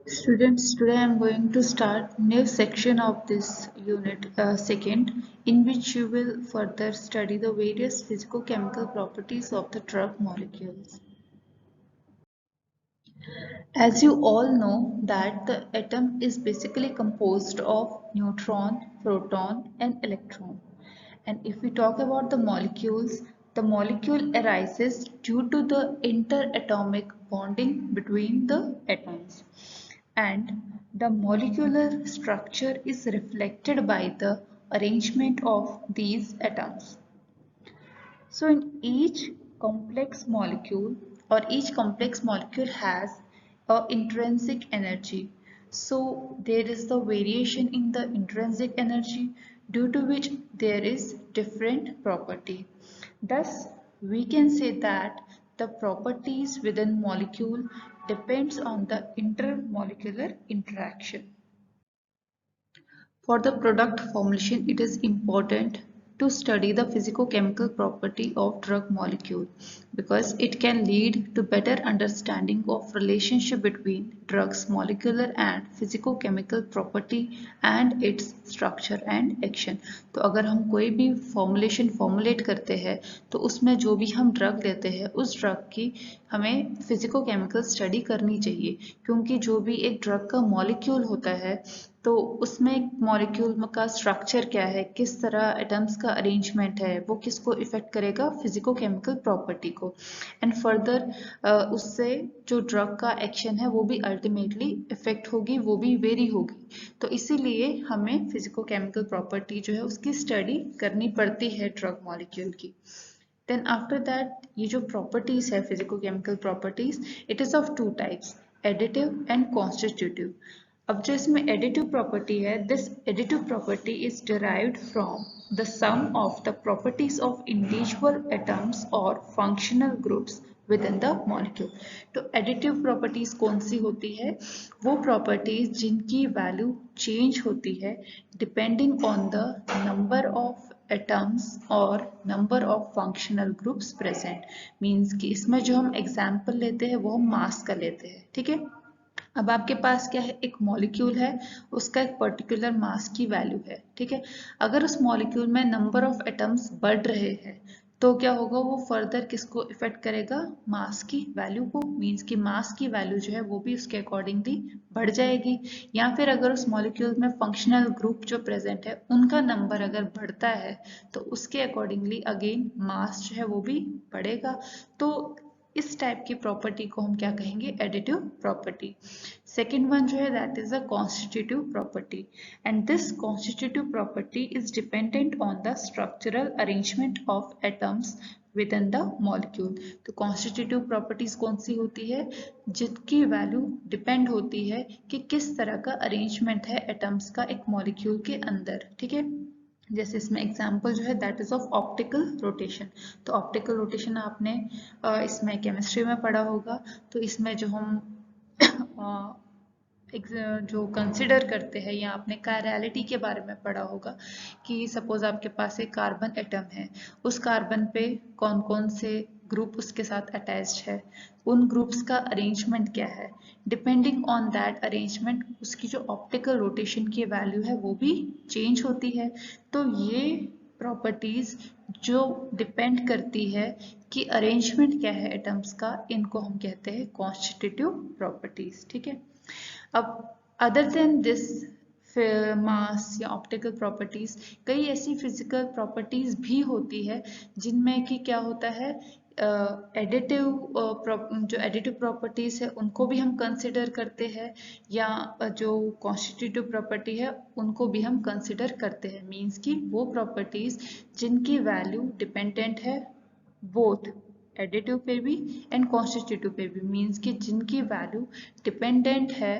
Students, today I am going to start new section of this unit second, in which you will further study the various physicochemical properties of the drug molecules. As you all know that the atom is basically composed of neutron, proton and electron. And if we talk about the molecule arises due to the interatomic bonding between the atoms. And the molecular structure is reflected by the arrangement of these atoms. So in each complex molecule has a intrinsic energy. So there is the variation in the intrinsic energy due to which there is different property. Thus, we can say that the properties within molecule depends on the intermolecular interaction. For the product formulation, it is important to study the physicochemical property of drug molecule because it can lead to better understanding of relationship between drugs molecular and physicochemical property and its structure and action. तो अगर हम कोई भी formulation formulate करते हैं तो उसमें जो भी हम ड्रग लेते हैं उस ड्रग की हमें फिजिकोकेमिकल स्टडी करनी चाहिए क्योंकि जो भी एक ड्रग का मॉलिक्यूल होता है तो उसमें मॉलिक्यूल का स्ट्रक्चर क्या है, किस तरह एटम्स का अरेंजमेंट है, वो किसको इफेक्ट करेगा, फिजिकोकेमिकल प्रॉपर्टी को। एंड फर्दर उससे जो ड्रग का एक्शन है वो भी अल्टीमेटली इफेक्ट होगी, वो भी वेरी होगी। तो इसीलिए हमें फिजिकोकेमिकल प्रॉपर्टी जो है उसकी स्टडी करनी पड़ती है ड्रग मॉलिक्यूल की। देन आफ्टर दैट ये जो प्रॉपर्टीज है physicochemical properties, it is of two types, additive and constitutive. अब जो इसमें एडिटिव प्रॉपर्टी है, this additive property is derived from the sum of the properties of individual atoms और functional groups within the molecule. तो additive properties कौन सी होती है? वो प्रॉपर्टीज जिनकी वैल्यू चेंज होती है depending on the number of atoms और number of functional groups present. Means कि इसमें जो हम एग्जाम्पल लेते हैं वो हम मास का लेते हैं, ठीक है। अब आपके पास क्या है, एक मॉलिक्यूल है, उसका एक पर्टिकुलर मास की वैल्यू है, ठीक है। अगर उस मॉलिक्यूल में नंबर ऑफ एटम्स बढ़ रहे हैं तो क्या होगा, वो फर्दर किसको इफेक्ट करेगा, मास की वैल्यू को। मींस कि मास की वैल्यू जो है वो भी उसके अकॉर्डिंगली बढ़ जाएगी। या फिर अगर उस मॉलिक्यूल में फंक्शनल ग्रुप जो प्रेजेंट है उनका नंबर अगर बढ़ता है तो उसके अकॉर्डिंगली अगेन मास जो है वो भी बढ़ेगा। तो इस टाइप की प्रॉपर्टी को हम क्या कहेंगे, एडिटिव प्रॉपर्टी। सेकेंड वन जो है that is a constitutive property, and this constitutive property is dependent on the structural arrangement of atoms with in the molecule. तो कॉन्स्टिट्यूटिव प्रॉपर्टीज कौन सी होती है, जिसकी वैल्यू डिपेंड होती है कि किस तरह का अरेंजमेंट है एटम्स का एक मॉलिक्यूल के अंदर, ठीक है। जैसे इसमें एग्जाम्पल जो है that is of optical rotation. तो ऑप्टिकल रोटेशन आपने इसमें केमिस्ट्री में पढ़ा होगा। तो इसमें जो हम जो कंसिडर करते हैं या आपने कायरलिटी के बारे में पढ़ा होगा कि सपोज आपके पास एक कार्बन एटम है, उस कार्बन पे कौन कौन से ग्रुप उसके साथ अटैच्ड है, उन ग्रुप्स का अरेंजमेंट क्या है, डिपेंडिंग ऑन दैट अरेंजमेंट उसकी जो ऑप्टिकल रोटेशन की वैल्यू है वो भी चेंज होती है। तो ये प्रॉपर्टीज जो डिपेंड करती है कि अरेंजमेंट क्या है एटम्स का, इनको हम कहते हैं कॉन्स्टिट्यूटिव प्रॉपर्टीज, ठीक है। अब अदर देन दिस मास या ऑप्टिकल प्रॉपर्टीज, कई ऐसी फिजिकल प्रॉपर्टीज भी होती है जिनमें कि क्या होता है, एडिटिव जो एडिटिव प्रॉपर्टीज है उनको भी हम कंसिडर करते हैं, या जो कॉन्स्टिट्यूटिव प्रॉपर्टी है उनको भी हम कंसिडर करते हैं। मींस कि वो प्रॉपर्टीज जिनकी वैल्यू डिपेंडेंट है बोथ एडिटिव पे भी एंड कॉन्स्टिट्यूटिव पे भी। मींस कि जिनकी वैल्यू डिपेंडेंट है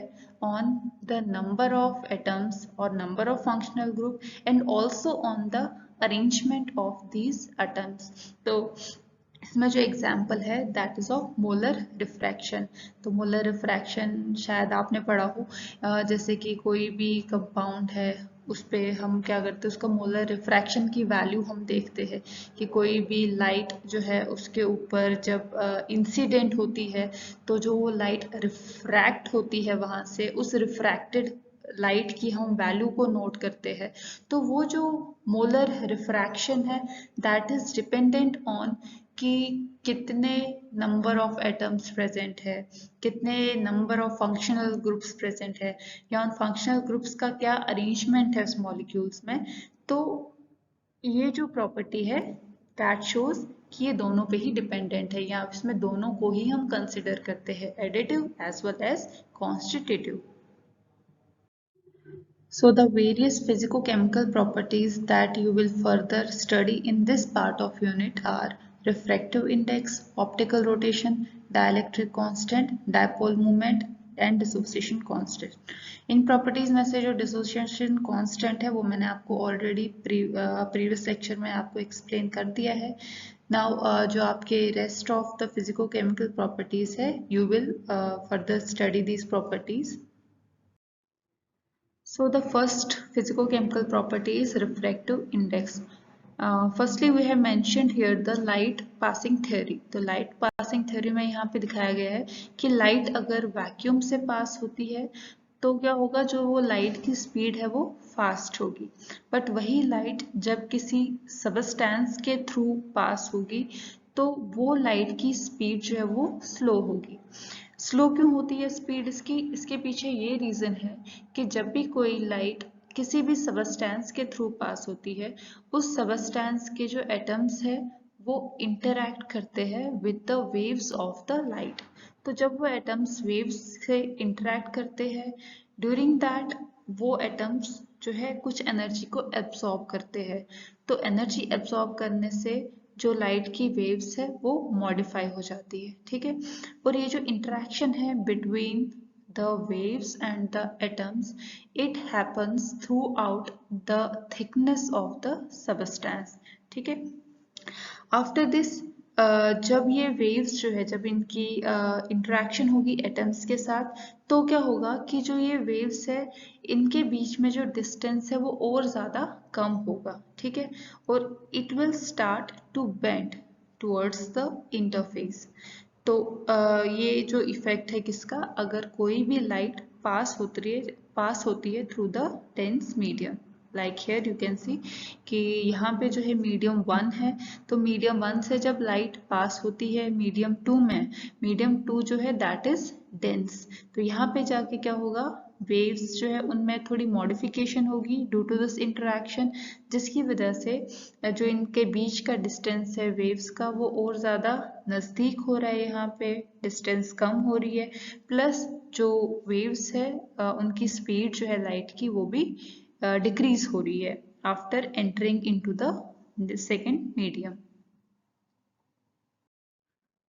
on the number of atoms or number of functional group and also on the arrangement of these atoms। तो इसमें जो एग्जाम्पल है that is of molar refraction. तो मोलर रिफ्रैक्शन शायद आपने पढ़ा हो, जैसे कि कोई भी कंपाउंड है उस पे हम क्या करते हैं, उसका मोलर रिफ्रैक्शन की वैल्यू हम देखते हैं कि कोई भी लाइट जो है उसके ऊपर जब इंसिडेंट होती है तो जो वो लाइट रिफ्रैक्ट होती है वहाँ से, उस रिफ्रैक्टेड लाइट की हम वैल्यू को नोट करते हैं। तो वो जो मोलर रिफ्रैक्शन है दैट इज डिपेंडेंट ऑन कि कितने नंबर ऑफ एटम्स प्रेजेंट है, कितने number of functional groups present है, या उन फंक्शनल ग्रुप्स का क्या अरेंजमेंट है उस मॉलिक्यूल्स में। तो ये जो प्रॉपर्टी है दैट शोज कि ये दोनों पे ही डिपेंडेंट है, या इसमें दोनों को ही हम कंसिडर करते हैं, additive as well as constitutive. So the various physicochemical properties that you will further study in this part of unit are refractive index, optical rotation, dielectric constant, dipole moment and dissociation constant. In properties में से जो dissociation constant है वो मैंने आपको already previous lecture में आपको explain कर दिया है। नाउ जो आपके rest of the physicochemical properties है, you will further study these properties. So the first physicochemical property is refractive index. Firstly, we have mentioned here the light passing theory. तो light passing theory में यहाँ पे दिखाया गया है कि light अगर vacuum से pass होती है तो क्या होगा, जो वो light की speed है वो fast होगी, but वही light जब किसी substance के through pass होगी तो वो light की speed जो है वो slow होगी। स्लो क्यों होती है स्पीड इसकी, इसके पीछे ये रीजन है कि जब भी कोई लाइट किसी भी सबस्टेंस के थ्रू पास होती है, उस सबस्टेंस के जो एटम्स है वो इंटरैक्ट करते हैं with the waves of the light. तो जब वो एटम्स वेव्स से इंटरैक्ट करते हैं, ड्यूरिंग दैट वो एटम्स जो है कुछ एनर्जी को एब्सॉर्ब करते हैं। तो एनर्जी एब्सॉर्ब करने से जो लाइट की वेव्स है वो मॉडिफाई हो जाती है, ठीक है। और ये जो इंटरेक्शन है between the waves and the atoms, it happens throughout the thickness of the substance, ठीक है। आफ्टर दिस जब ये वेव्स जो है, जब इनकी इंटरेक्शन होगी एटम्स के साथ, तो क्या होगा कि जो ये वेव्स है इनके बीच में जो डिस्टेंस है वो और ज़्यादा कम होगा, ठीक है। और it will start to bend towards the interface. तो ये जो इफेक्ट है किसका, अगर कोई भी लाइट पास होती है through the dense medium, like here you can सी कि यहाँ पे जो है मीडियम 1 है, तो मीडियम 1 से जब लाइट पास होती है मीडियम 2 में, मीडियम 2 जो है दैट इज डेंस, तो यहाँ पे जाके क्या होगा, वेव्स जो है उनमें थोड़ी मॉडिफिकेशन होगी ड्यू टू दिस इंटरेक्शन, जिसकी वजह से जो इनके बीच का डिस्टेंस है वेव्स का वो और ज़्यादा नज़दीक हो रहा है, यहाँ पे डिस्टेंस कम हो रही है, प्लस जो वेव्स है उनकी स्पीड जो है लाइट की वो भी डिक्रीज हो रही है after entering into the second medium.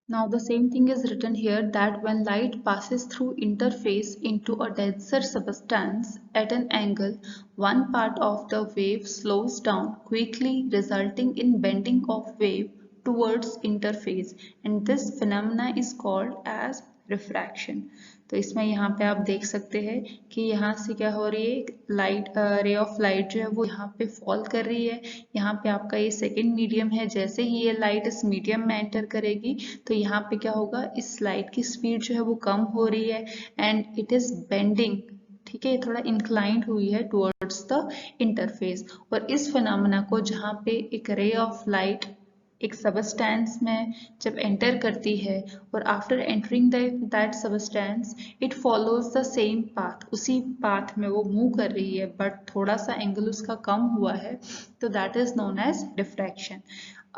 Now the same thing is written here, that when light passes through interface into a denser substance at an angle, one part of the wave slows down quickly, resulting in bending of wave towards interface, and this phenomena is called as refraction. तो इसमें यहाँ पे आप देख सकते हैं कि यहाँ से क्या हो रही है, लाइट रे ऑफ लाइट जो है वो यहाँ पे फॉल कर रही है, यहाँ पे आपका ये सेकेंड मीडियम है, जैसे ही ये लाइट इस मीडियम में एंटर करेगी तो यहाँ पे क्या होगा, इस लाइट की स्पीड जो है वो कम हो रही है एंड इट इज बेंडिंग, ठीक है, थोड़ा इंक्लाइंड हुई है टुवर्ड्स द इंटरफेस। और इस फिनोमेना को जहाँ पे एक रे ऑफ लाइट एक सबस्टेंस में जब एंटर करती है और after entering that substance it follows the same path, उसी पाथ में वो मूव कर रही है बट थोड़ा सा एंगल उसका कम हुआ है, तो that is known as diffraction.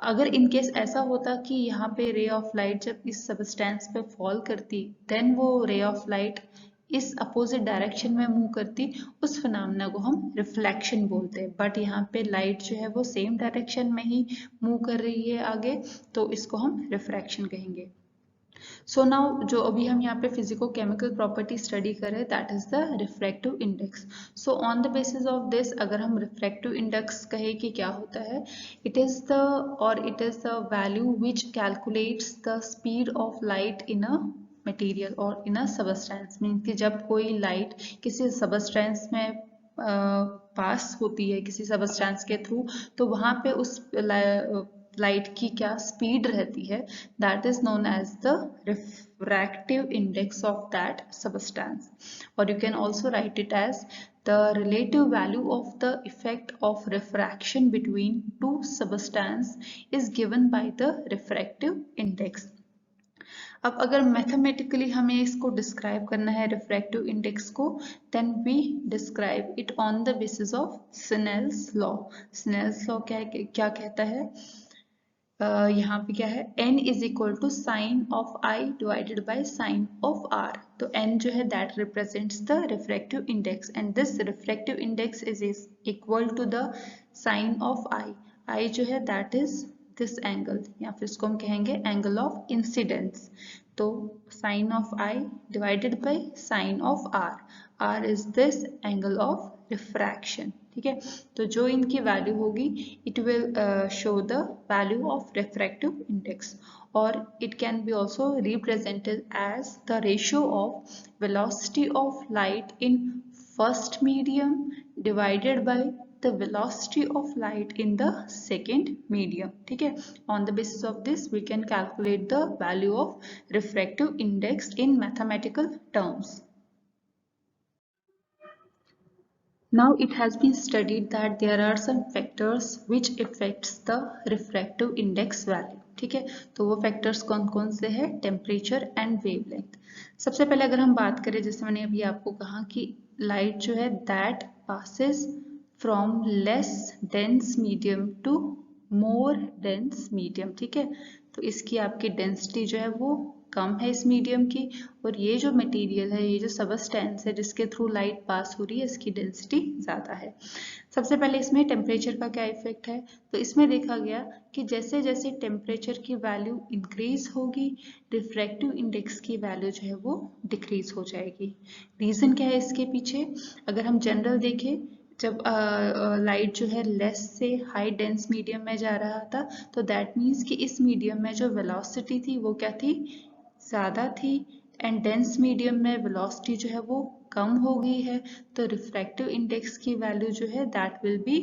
अगर इनकेस ऐसा होता कि यहाँ पे रे ऑफ लाइट जब इस सबस्टेंस पे फॉल करती देन वो रे ऑफ लाइट इस अपोजिट डायरेक्शन में मूव करती, उस फिनोमेना को हम रिफ्लेक्शन बोलते हैं, बट यहाँ पे लाइट जो है वो सेम डायरेक्शन में ही मूव कर रही है आगे, तो इसको हम रिफ्रैक्शन कहेंगे। सो नाउ जो अभी हम यहाँ पे फिजिको केमिकल प्रॉपर्टी स्टडी कर रहे हैं that is the refractive index. So on the basis of this अगर हम रिफ्रैक्टिव इंडेक्स कहें कि क्या होता है, it is the value which calculates the speed of light in a material और इन अ सबस्टेंस, मीन कि जब कोई लाइट किसी सबस्टेंस में पास होती है किसी सबस्टेंस के थ्रू, तो वहां पे उस लाइट की क्या स्पीड रहती है, that is known as the refractive index of that substance, और you can also write it as the relative value of the effect of refraction between two substance is given by the refractive index. अब अगर mathematically हमें इसको describe करना है refractive index को, then we describe it on the basis of Snell's law. Snell's law क्या कहता है, यहाँ पे क्या है, n is equal to sine of i divided by sine of r। तो n जो है that represents the refractive index and this refractive index is equal to the sine of i जो है दैट इज दिस एंगल, या फिर इसको हम कहेंगे एंगल ऑफ इंसिडेंस। तो sine of i divided by sine of r is this angle of refraction. ठीक है, तो जो इनकी वैल्यू होगी it will show the value of refractive index, और it can be also represented as the ratio of velocity of light in first medium divided by the velocity of light in the second medium. ठीक है, on the basis of this we can calculate the value of refractive index in mathematical terms. Now it has been studied that there are some factors which affects the refractive index value. ठीक है, तो वो factors कौन कौन से हैं, temperature and wavelength. सबसे पहले अगर हम बात करें, जैसे मैंने अभी आपको कहा कि लाइट जो है that passes from less dense medium to more dense medium. ठीक है, तो इसकी आपकी डेंसिटी जो है वो कम है इस मीडियम की, और ये जो मटेरियल है, ये जो सबस्टेंस है जिसके थ्रू लाइट पास हो रही है, इसकी डेंसिटी ज़्यादा है। सबसे पहले इसमें टेम्परेचर का क्या इफेक्ट है, तो इसमें देखा गया कि जैसे जैसे टेम्परेचर की वैल्यू इंक्रीज होगी, रिफ्रैक्टिव इंडेक्स की वैल्यू जो है वो डिक्रीज हो जाएगी। रीज़न क्या है इसके पीछे, अगर हम जनरल देखें, जब लाइट जो है लेस से हाई डेंस मीडियम में जा रहा था, तो दैट मीन्स कि इस मीडियम में जो वेलोसिटी थी वो क्या थी, ज़्यादा थी, एंड डेंस मीडियम में वेलोसिटी जो है वो कम हो गई है, तो रिफ्रैक्टिव इंडेक्स की वैल्यू जो है दैट विल बी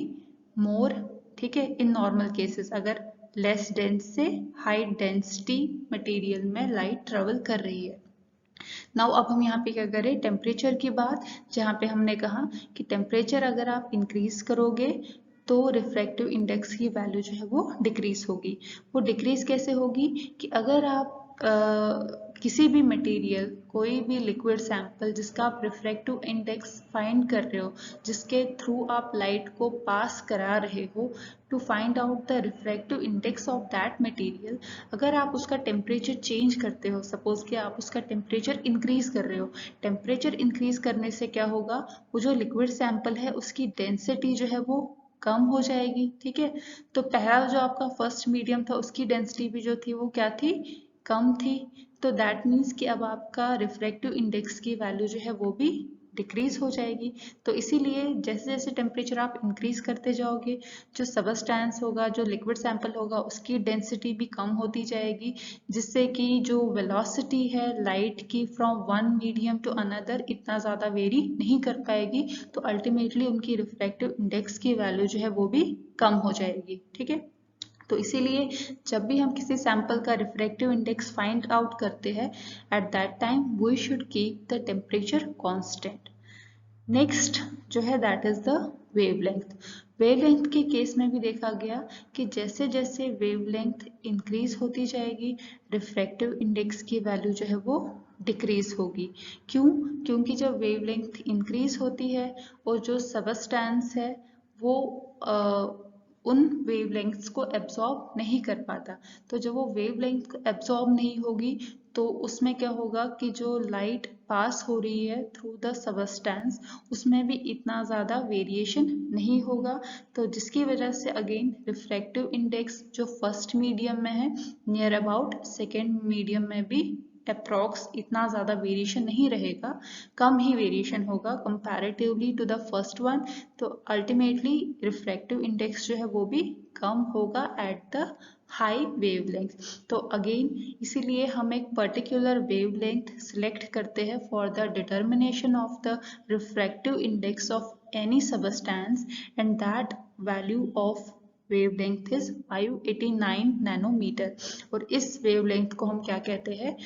मोर। ठीक है, इन नॉर्मल केसेस अगर लेस डेंस से हाई डेंसिटी मटेरियल में लाइट ट्रेवल कर रही है। नाउ अब हम यहाँ पे क्या करें, टेम्परेचर की बात, जहाँ पे हमने कहा कि टेम्परेचर अगर आप इंक्रीज करोगे तो रिफ्रैक्टिव इंडेक्स की वैल्यू जो है वो डिक्रीज होगी। वो डिक्रीज कैसे होगी कि अगर आप किसी भी मटेरियल, कोई भी लिक्विड सैंपल जिसका आप रिफ्रैक्टिव इंडेक्स फाइंड कर रहे हो, जिसके थ्रू आप लाइट को पास करा रहे हो, to find out the refractive index of that material, अगर आप उसका टेम्परेचर चेंज करते हो, सपोज कि आप उसका टेम्परेचर इंक्रीज कर रहे हो, टेम्परेचर इंक्रीज करने से क्या होगा, वो जो लिक्विड सैंपल है उसकी डेंसिटी जो है वो कम हो जाएगी। ठीक है, तो पहला जो आपका फर्स्ट मीडियम था उसकी डेंसिटी भी जो थी वो क्या थी, कम थी, तो दैट मीन्स कि अब आपका रिफ्रैक्टिव इंडेक्स की वैल्यू जो है वो भी डिक्रीज हो जाएगी। तो इसीलिए जैसे जैसे टेम्परेचर आप इंक्रीज करते जाओगे, जो सबस्टेंस होगा, जो लिक्विड सैंपल होगा, उसकी डेंसिटी भी कम होती जाएगी, जिससे कि जो वेलोसिटी है लाइट की from one medium to another इतना ज़्यादा वेरी नहीं कर पाएगी, तो अल्टीमेटली उनकी रिफ्रैक्टिव इंडेक्स की वैल्यू जो है वो भी कम हो जाएगी। ठीक है, तो इसीलिए जब भी हम किसी सैंपल का रिफ्रैक्टिव इंडेक्स फाइंड आउट करते हैं, at that time we should keep the temperature constant. Next जो है that is the wavelength. Wavelength के केस में भी देखा गया कि जैसे जैसे वेवलेंथ इंक्रीज होती जाएगी, रिफ्रैक्टिव इंडेक्स की वैल्यू जो है वो डिक्रीज होगी। क्यों, क्योंकि जब वेवलेंथ इंक्रीज होती है और जो सबस्टेंस है वो उन वेवलेंथ्स को एब्जॉर्ब नहीं कर पाता, तो जब वो वेवलेंथ एब्जॉर्ब नहीं होगी तो उसमें क्या होगा कि जो लाइट पास हो रही है थ्रू द सबस्टेंस उसमें भी इतना ज़्यादा वेरिएशन नहीं होगा, तो जिसकी वजह से अगेन रिफ्रैक्टिव इंडेक्स जो फर्स्ट मीडियम में है नियर अबाउट सेकेंड मीडियम में भी अप्रॉक्स इतना ज़्यादा वेरिएशन नहीं रहेगा, कम ही वेरिएशन होगा comparatively to the first one, तो अल्टीमेटली रिफ्रैक्टिव इंडेक्स जो है वो भी कम होगा एट द हाई वेवलेंथ। तो अगेन इसीलिए हम एक पर्टिकुलर वेवलेंथ सिलेक्ट करते हैं for the determination of the refractive index of any substance, and that value of wavelength is 589 nanometer. और इस वेवलेंथ को हम क्या कहते हैं?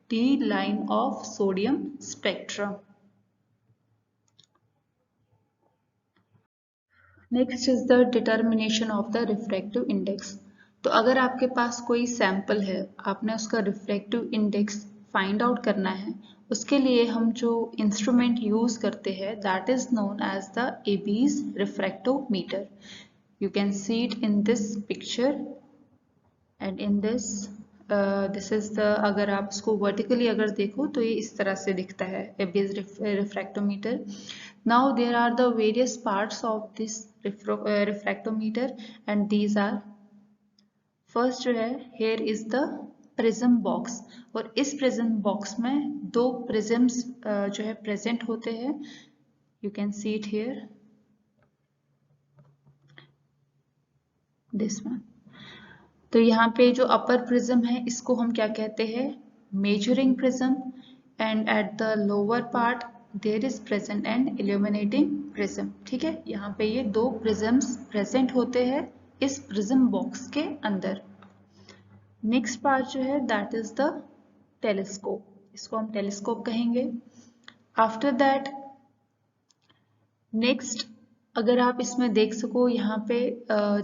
D line of sodium spectrum. Next is the determination of the refractive index. तो अगर आपके पास कोई सैंपल है, आपने उसका रिफ्रैक्टिव इंडेक्स फाइंड आउट करना है, उसके लिए हम जो इंस्ट्रूमेंट यूज करते हैं that is known as the Abbe's refractometer. You can see it in this picture and in this is the, अगर आप इसको वर्टिकली अगर देखो तो ये इस तरह से दिखता है, Abies refractometer. Now there are the various parts of this refractometer, and these are, first जो है here is the prism box, और इस prism box में दो prisms जो है present होते हैं। You can see it here, this one। तो यहाँ पे जो अपर प्रिज्म है इसको हम क्या कहते हैं? Measuring prism. And at the lower part there is present and illuminating prism. ठीक है, यहाँ पे ये दो प्रिज्म्स प्रेजेंट होते हैं इस प्रिज्म बॉक्स के अंदर। नेक्स्ट पार्ट जो है दैट इज द टेलीस्कोप, इसको हम टेलीस्कोप कहेंगे। आफ्टर दैट नेक्स्ट, अगर आप इसमें देख सको यहाँ पे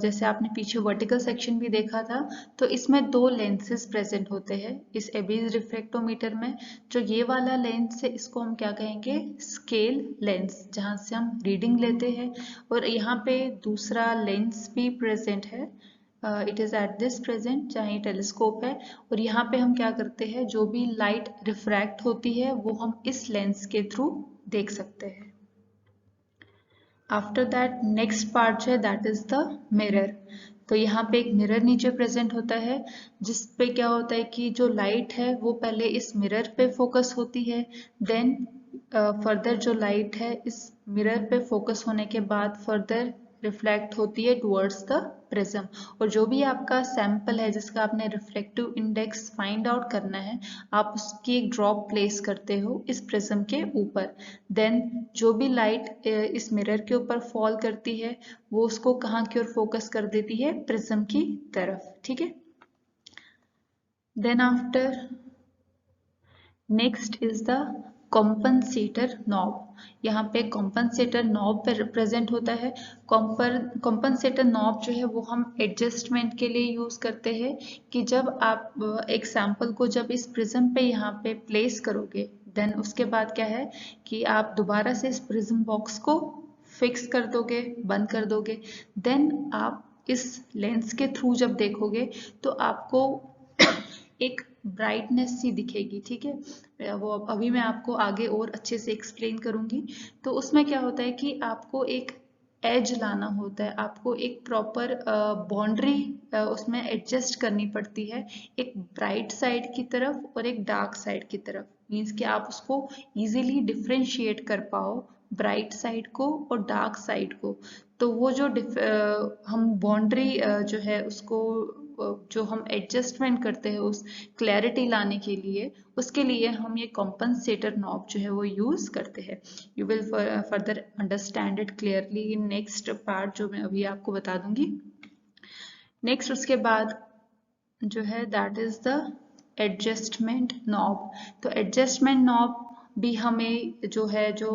जैसे आपने पीछे वर्टिकल सेक्शन भी देखा था, तो इसमें दो लेंसेज प्रेजेंट होते हैं इस एबीज रिफ्रैक्टोमीटर में। जो ये वाला लेंस है इसको हम क्या कहेंगे? स्केल लेंस, जहाँ से हम रीडिंग लेते हैं। और यहाँ पे दूसरा लेंस भी प्रेजेंट है, it is at this present, जहाँ ये टेलीस्कोप है। और यहाँ पे हम क्या करते हैं? जो भी लाइट रिफ्रैक्ट होती है वो हम इस लेंस के थ्रू देख सकते हैं। आफ्टर दैट नेक्स्ट पार्ट है दैट इज द मिरर। तो यहाँ पे एक मिरर नीचे प्रेजेंट होता है, जिस पे क्या होता है कि जो लाइट है वो पहले इस मिरर पे फोकस होती है, देन फर्दर जो लाइट है इस मिरर पे फोकस होने के बाद फर्दर रिफ्लेक्ट होती है टुवर्ड्स द प्रिज्म। और जो भी आपका सैंपल है जिसका आपने रिफ्लेक्टिव इंडेक्स फाइंड आउट करना है, आप उसकी एक ड्रॉप प्लेस करते हो इस प्रिज्म के ऊपर। देन जो भी लाइट इस मिरर के ऊपर फॉल करती है वो उसको कहाँ की ओर फोकस कर देती है? प्रिज्म की तरफ। ठीक है, then after next is the compensator knob. यहाँ पे कॉम्पनसेटर नॉब प्रेजेंट होता है। कॉम्पनसेटर नॉब जो है वो हम एडजस्टमेंट के लिए यूज करते हैं, कि जब आप एक सैंपल को जब इस प्रिज्म पे यहाँ पे प्लेस करोगे, देन उसके बाद क्या है कि आप दोबारा से इस प्रिज्म बॉक्स को फिक्स कर दोगे, बंद कर दोगे। देन आप इस लेंस के थ्रू जब देखोगे तो आपको एक ब्राइटनेस सी दिखेगी। ठीक है, वो अभी मैं आपको आगे और अच्छे से एक्सप्लेन करूंगी। तो उसमें क्या होता है कि आपको एक एज लाना होता है, आपको एक प्रॉपर बाउंड्री उसमें एडजस्ट करनी पड़ती है, एक ब्राइट साइड की तरफ और एक डार्क साइड की तरफ। मीन्स कि आप उसको इजीली डिफ्रेंशिएट कर पाओ, ब्राइट साइड को और डार्क साइड को। तो वो जो हम बाउंड्री जो है उसको जो हम एडजस्टमेंट करते हैं उस क्लैरिटी लाने के लिए, उसके लिए हम ये कॉम्पनसेटर नॉब जो है वो यूज करते हैं। You will further understand it clearly in next part जो मैं अभी आपको बता दूंगी। नेक्स्ट उसके बाद जो है that is the adjustment knob. तो एडजस्टमेंट नॉब भी हमें जो है जो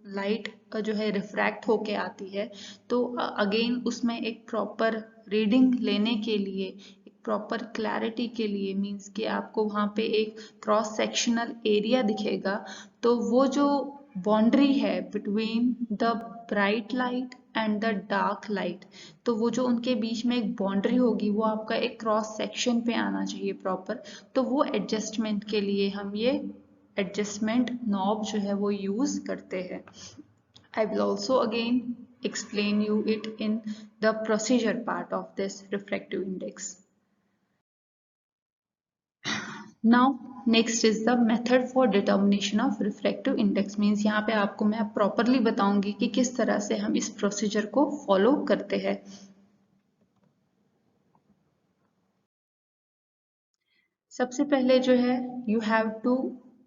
लाइट जो है रिफ्रैक्ट होके आती है, तो अगेन उसमें एक प्रॉपर रीडिंग लेने के लिए, एक प्रॉपर क्लैरिटी के लिए, मींस कि आपको वहाँ पे एक क्रॉस सेक्शनल एरिया दिखेगा। तो वो जो बाउंड्री है between the bright light and the dark light, तो वो जो उनके बीच में एक बाउंड्री होगी वो आपका एक क्रॉस सेक्शन पे आना चाहिए प्रॉपर। तो वो एडजस्टमेंट के लिए हम ये एडजस्टमेंट नॉब जो है वो यूज करते हैं। I will also again explain you it in the procedure part of this refractive index. Now next is the method for determination of refractive index, means यहाँ पे आपको मैं properly बताऊंगी कि किस तरह से हम इस procedure को follow करते हैं। सबसे पहले जो है you have to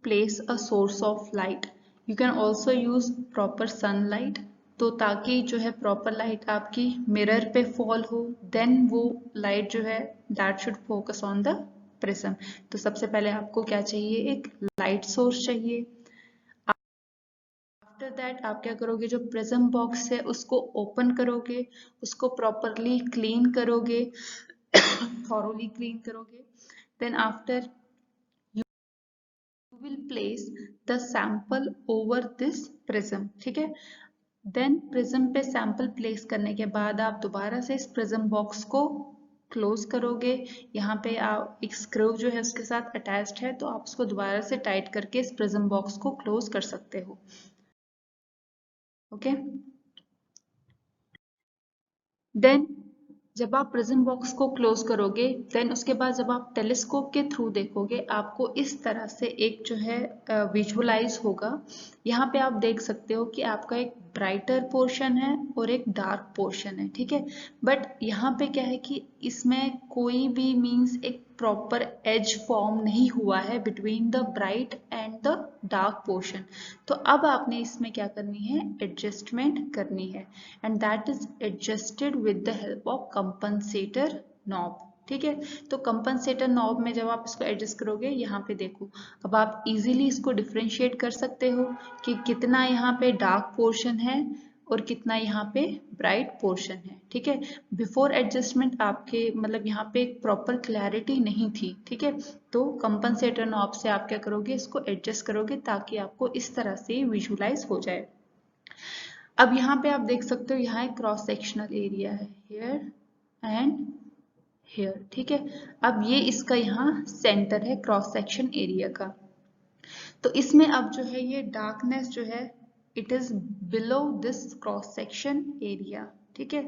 place a source of light. You can also use proper sunlight, तो ताकि जो है प्रॉपर लाइट आपकी मिरर पे फॉल हो, देन वो लाइट जो है that should focus on the prism. तो सबसे पहले आपको क्या चाहिए, एक लाइट सोर्स चाहिए. आफ्टर दैट आप क्या करोगे, जो प्रिज्म बॉक्स है उसको ओपन करोगे, उसको प्रॉपरली क्लीन करोगे, थॉरोली क्लीन करोगे. Then after you will place the sample over this prism. ठीक है. देन प्रिज्म पे सैंपल प्लेस करने के बाद आप दोबारा से इस प्रिज्म बॉक्स को क्लोज करोगे. यहाँ पे आप एक स्क्रू जो है उसके साथ अटैच्ड है, तो आप उसको दोबारा से टाइट करके इस प्रिज्म बॉक्स को क्लोज कर सकते हो. ओके. देन जब आप प्रिज्म बॉक्स को क्लोज करोगे, देन उसके बाद जब आप टेलीस्कोप के थ्रू देखोगे, आपको इस तरह से एक जो है विजुअलाइज होगा. यहाँ पे आप देख सकते हो कि आपका एक ब्राइटर पोर्शन है और एक डार्क पोर्शन है. ठीक है. बट यहाँ पे क्या है कि इसमें कोई भी मीन्स एक प्रॉपर एज फॉर्म नहीं हुआ है between the bright and the dark portion. तो अब आपने इसमें क्या करनी है, एडजस्टमेंट करनी है, and that is adjusted with the help of compensator knob. ठीक है. तो कंपनसेटर नॉब में जब आप इसको एडजस्ट करोगे, यहाँ पे देखो, अब आप इजीली इसको डिफरेंशिएट कर सकते हो कि कितना यहाँ पे डार्क पोर्शन है और कितना यहाँ पे ब्राइट पोर्शन है. ठीक है. बिफोर एडजस्टमेंट आपके मतलब यहाँ पे एक प्रॉपर क्लैरिटी नहीं थी. ठीक है. तो कंपनसेटर नॉब से आप क्या करोगे, इसको एडजस्ट करोगे ताकि आपको इस तरह से विजुलाइज हो जाए. अब यहाँ पे आप देख सकते हो, यहाँ एक क्रॉस सेक्शनल एरिया है, हेयर एंड हेयर. ठीक है. अब ये इसका यहाँ सेंटर है क्रॉस सेक्शन एरिया का. तो इसमें अब जो है ये डार्कनेस जो है it is below this cross section area. ठीक है.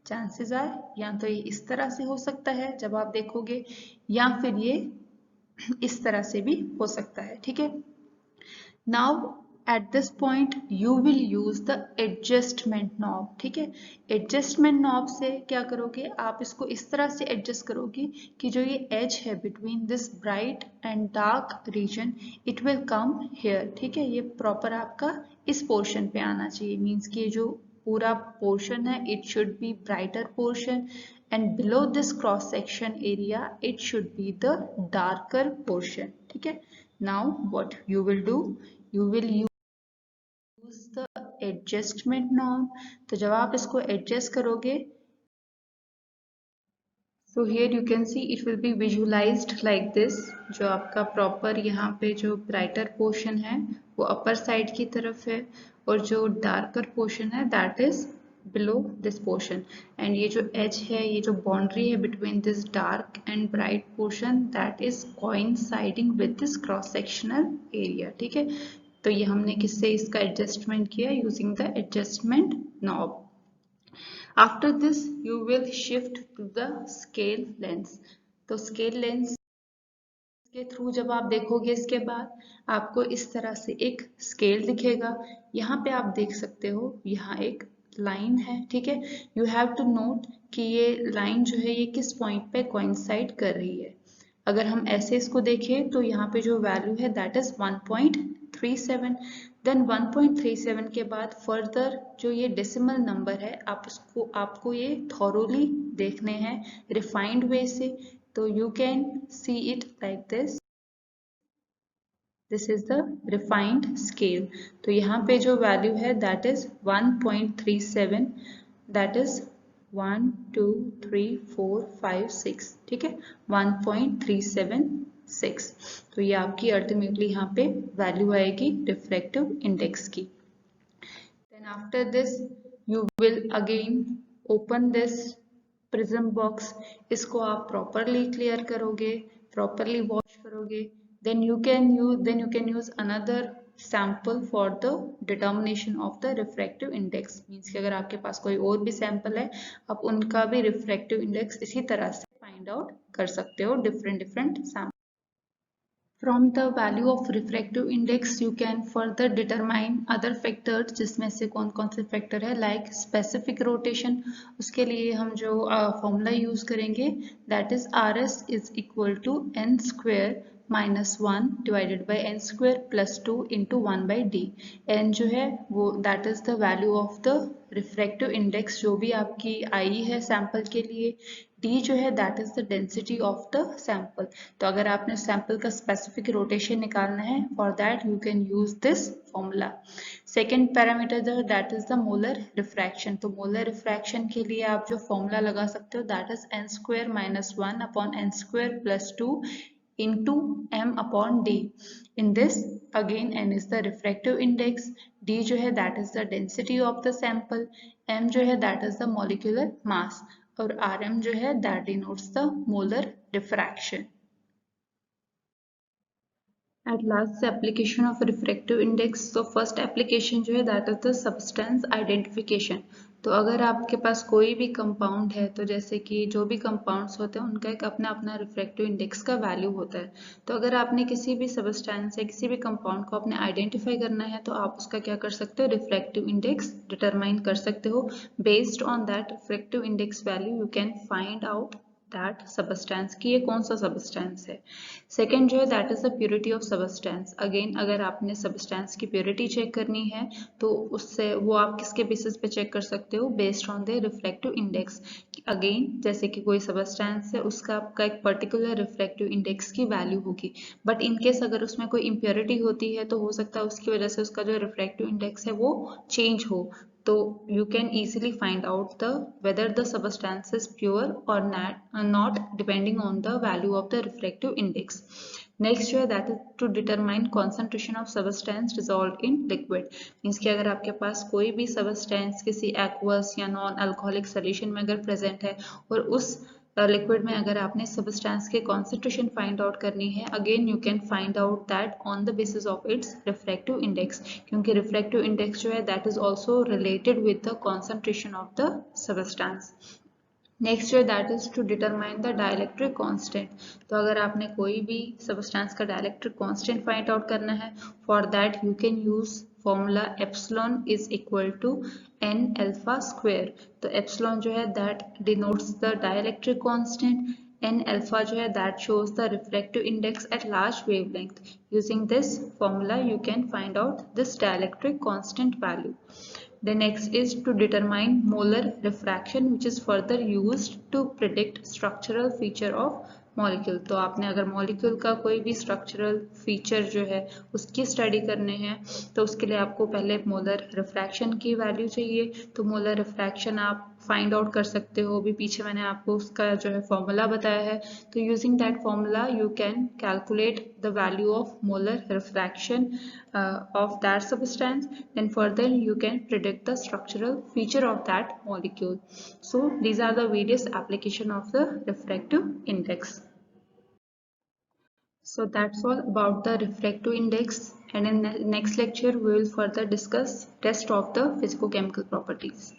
चांसेस आर या तो ये इस तरह से हो सकता है जब आप देखोगे, या फिर ये इस तरह से भी हो सकता है. ठीक है. Now at this point you will use the adjustment knob. ठीक है. adjustment knob से क्या करोगे, आप इसको इस तरह से एडजस्ट करोगे कि जो ये एज है between this bright and dark region it will come here. ठीक है. ये प्रॉपर आपका इस पोर्शन पे आना चाहिए. मीन्स कि जो पूरा पोर्शन है it should be brighter portion, and below this cross section area it should be the darker portion. ठीक है. Now what you will do, you will use the adjustment knob. तो जब आप इसको एडजस्ट करोगे, so here you can see it will be visualized like this. जो आपका proper यहाँ पे जो ब्राइटर पोर्शन है वो अपर साइड की तरफ है, और जो डार्कर पोर्शन है that is below this portion. and ये जो edge है, ये जो boundary है between this dark and bright portion that is coinciding with this cross sectional area. ठीक है. तो ये हमने किससे इसका एडजस्टमेंट किया, using the adjustment knob. After this you will shift to the scale lens. तो scale lens के थ्रू जब आप देखोगे, इसके बाद आपको इस तरह से एक स्केल दिखेगा. यहाँ पे आप देख सकते हो यहाँ एक लाइन है. ठीक है. यू हैव टू नोट कि ये लाइन जो है ये किस पॉइंट पे कोइंसाइड कर रही है. अगर हम ऐसे इसको देखें तो यहाँ पे जो वैल्यू है दैट इज 1.37. देन 1.37 के बाद फर्दर जो ये डेसिमल नंबर है आपको ये थॉरोली देखने हैं रिफाइंड वे से. तो you can see it like this. This is the refined scale. तो यहाँ पे जो वैल्यू है that is 1.37. that is 1 2 3 4 5 6. ठीक है. 1.376. तो ये आपकी अल्टीमेटली यहाँ पे वैल्यू आएगी रिफ्रैक्टिव इंडेक्स की. Then after this you will again open this prism box. इसको आप प्रॉपरली क्लियर करोगे, प्रॉपरली वॉश करोगे. Then you can use another sample for the determination of the refractive index. Means कि अगर आपके पास कोई और भी सैंपल है, आप उनका भी रिफ्रैक्टिव इंडेक्स इसी तरह से फाइंड आउट कर सकते हो, different sample. From the value of refractive index you can further determine other factors, जिसमें से कौन कौन से फैक्टर है, लाइक स्पेसिफिक रोटेशन. उसके लिए हम जो फॉर्मूला यूज करेंगे that is RS is equal to n square minus 1 divided by n square plus 2 into 1 by D. n जो है वो that is the value of the refractive index जो भी आपकी आई है सैंपल के लिए. डी जो है that is the density of the sample. तो अगर आपने सैंपल का स्पेसिफिक रोटेशन निकालना है, for that you can use this formula. Second parameter जो that is the molar refraction. तो मोलर रिफ्रैक्शन के लिए आप जो फॉर्मूला लगा सकते हो that is n square minus 1 upon n square plus 2 into m upon d. In this again n is the refractive index, d जो है that is the density of the sample, m जो है that is the molecular mass और rm जो है that denotes the molar diffraction. At last application of refractive index. तो first application जो है that is the substance identification. तो अगर आपके पास कोई भी कंपाउंड है, तो जैसे कि जो भी कंपाउंड्स होते हैं उनका एक अपना अपना रिफ्रैक्टिव इंडेक्स का वैल्यू होता है. तो अगर आपने किसी भी सब्सटेंस या किसी भी कंपाउंड को अपने आइडेंटिफाई करना है तो आप उसका क्या कर सकते हो, रिफ्रैक्टिव इंडेक्स डिटरमाइन कर सकते हो. Based on that refractive index value you can find out that substance की ये कौन सा सबस्टेंस है. सेकेंड जो है that is the purity of substance. Again अगर आपने सबस्टेंस की प्योरिटी चेक करनी है तो उससे वो आप किसके बेसिस पे चेक कर सकते हो, based on the reflective index. Again जैसे कि कोई सबस्टेंस है उसका आपका एक पर्टिकुलर रिफ्लेक्टिव इंडेक्स की वैल्यू होगी, बट इनकेस अगर उसमें कोई इम्प्योरिटी होती है तो हो सकता है उसकी वजह से उसका जो रिफ्लेक्टिव इंडेक्स है वो चेंज हो. तो you can easily find out the whether the substance is pure or not depending on the value of the refractive index. Next जो है that is to determine concentration of substance dissolved in liquid. Means कि अगर आपके पास कोई भी substance किसी aqueous या non alcoholic solution में अगर present है और उस लिक्विड में अगर आपने सबस्टेंस के कॉन्सेंट्रेशन फाइंड आउट करनी है, again you can find out that on the basis of its refractive index, क्योंकि रिफ्रैक्टिव इंडेक्स जो है that is also related with the concentration of the substance. Next जो है that is to determine the dielectric constant. तो अगर आपने कोई भी सबस्टेंस का डाइलेक्ट्रिक कांस्टेंट फाइंड आउट करना है, for that you can use formula epsilon is equal to n alpha square. तो एप्सिलॉन जो है that denotes the dielectric constant, n alpha जो है that shows the refractive index at large wavelength. Using this formula you can find out this dielectric constant value. The next is to determine molar refraction, which is further used to predict structural feature of molecule. तो आपने अगर molecule का कोई भी structural feature जो है उसकी study करने हैं तो उसके लिए आपको पहले मोलर रिफ्रैक्शन की वैल्यू चाहिए. तो मोलर रिफ्रैक्शन आप फाइंड आउट कर सकते हो, अभी पीछे मैंने आपको उसका जो है फॉर्मूला बताया है. तो using that formula you can calculate the value of molar refraction of that substance. Then further you can predict the structural feature of that molecule. So these are the various application of the refractive index. So that's all about the refractive index, and in the next lecture we will further discuss rest of the physicochemical properties.